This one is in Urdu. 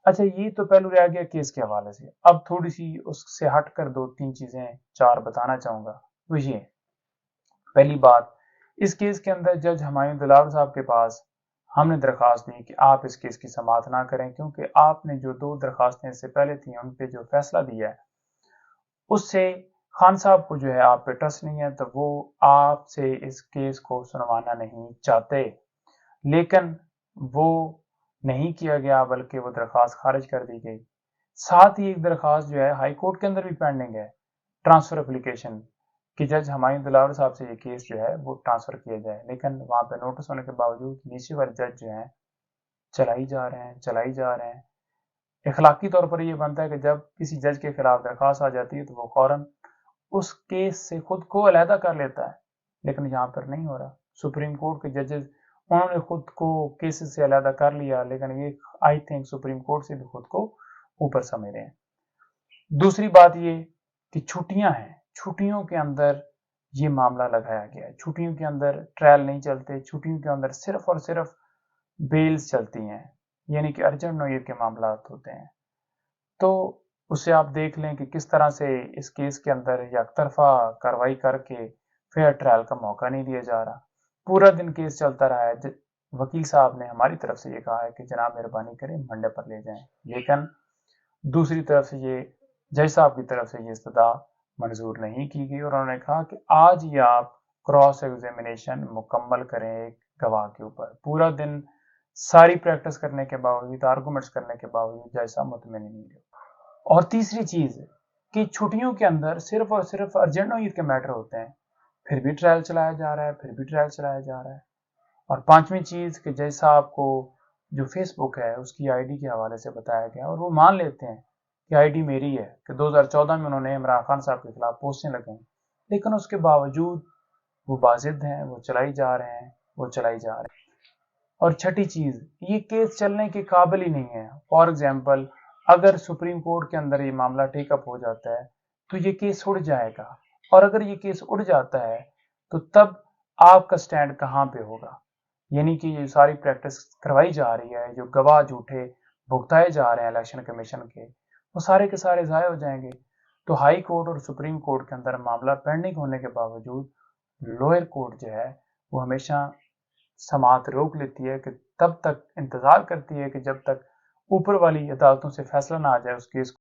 اچھا یہ تو پہلو رہ گیا کیس کے حوالے سے، اب تھوڑی سی اس سے ہٹ کر دو تین چیزیں چار بتانا چاہوں گا. وہ یہ پہلی بات، اس کیس کے اندر جج ہمایوں دلاور صاحب کے پاس ہم نے درخواست دی کہ آپ اس کیس کی سماعت نہ کریں، کیونکہ آپ نے جو دو درخواستیں اس سے پہلے تھیں ان پہ جو فیصلہ دیا ہے اس سے خان صاحب کو جو ہے آپ پہ ٹرسٹ نہیں ہے، تو وہ آپ سے اس کیس کو سنوانا نہیں چاہتے. لیکن وہ نہیں کیا گیا بلکہ وہ درخواست خارج کر دی گئی. ساتھ ہی ایک درخواست جو ہے ہائی کورٹ کے اندر بھی پینڈنگ ہے، ٹرانسفر اپلیکیشن، کہ جج ہمایوں دلاور صاحب سے یہ کیس جو ہے وہ ٹرانسفر کیا جائے. لیکن وہاں پہ نوٹس ہونے کے باوجود نیچے والے جج جو ہیں چلائی جا رہے ہیں. اخلاقی طور پر یہ بنتا ہے کہ جب کسی جج کے خلاف درخواست آ جاتی ہے تو وہ فوراً اس کیس سے خود کو علیحدہ کر لیتا ہے، لیکن یہاں پر نہیں ہو رہا. سپریم کورٹ کے ججز انہوں نے خود کو کیسز سے علیحدہ کر لیا، لیکن یہ آئی تھنک سپریم کورٹ سے بھی خود کو اوپر سمجھ رہے ہیں. دوسری بات یہ کہ چھٹیاں ہیں، چھٹیوں کے اندر یہ معاملہ لگایا گیا ہے. چھٹیوں کے اندر ٹرائل نہیں چلتے، چھٹیوں کے اندر صرف اور صرف بیلز چلتی ہیں، یعنی کہ ارجنٹ نوعیت کے معاملات ہوتے ہیں. تو اسے آپ دیکھ لیں کہ کس طرح سے اس کیس کے اندر یک طرفہ کاروائی کر کے فیئر ٹرائل کا موقع نہیں دیا جا رہا. پورا دن کیس چلتا رہا ہے. وکیل صاحب نے ہماری طرف سے یہ کہا ہے کہ جناب مہربانی کریں منڈے پر لے جائیں، لیکن دوسری طرف سے یہ جج صاحب کی طرف سے یہ استدعا منظور نہیں کی گئی، اور انہوں نے کہا کہ آج ہی آپ کراس ایگزامینیشن مکمل کریں ایک گواہ کے اوپر. پورا دن ساری پریکٹس کرنے کے باوجود، آرگومنٹس کرنے کے باوجود جج صاحب مطمئن نہیں ہوئے. اور تیسری چیز کہ چھٹیوں کے اندر صرف اور صرف ارجنٹ نوعیت کے میٹر ہوتے ہیں، پھر بھی ٹرائل چلایا جا رہا ہے. اور پانچویں چیز کہ جج صاحب کو جو فیس بک ہے اس کی آئی ڈی کے حوالے سے بتایا گیا، اور وہ مان لیتے ہیں کہ آئی ڈی میری ہے، کہ 2014 میں انہوں نے عمران خان صاحب کے خلاف پوسٹیں لگائیں، لیکن اس کے باوجود وہ بازد ہیں، وہ چلائی جا رہے ہیں. اور چھٹی چیز، یہ کیس چلنے کے قابل ہی نہیں ہے. فار ایگزامپل اگر سپریم کورٹ کے اندر یہ معاملہ ٹیک اپ ہو جاتا ہے تو یہ کیس اڑ جائے گا، اور اگر یہ کیس اڑ جاتا ہے تو تب آپ کا سٹینڈ کہاں پہ ہوگا؟ یعنی کہ یہ ساری پریکٹس کروائی جا رہی ہے، جو گواہ جھوٹے بھگتائے جا رہے ہیں الیکشن کمیشن کے، وہ سارے کے سارے ضائع ہو جائیں گے. تو ہائی کورٹ اور سپریم کورٹ کے اندر معاملہ پینڈنگ ہونے کے باوجود لوئر کورٹ جو ہے وہ ہمیشہ سماعت روک لیتی ہے، کہ تب تک انتظار کرتی ہے کہ جب تک اوپر والی عدالتوں سے فیصلہ نہ آ جائے اس کیس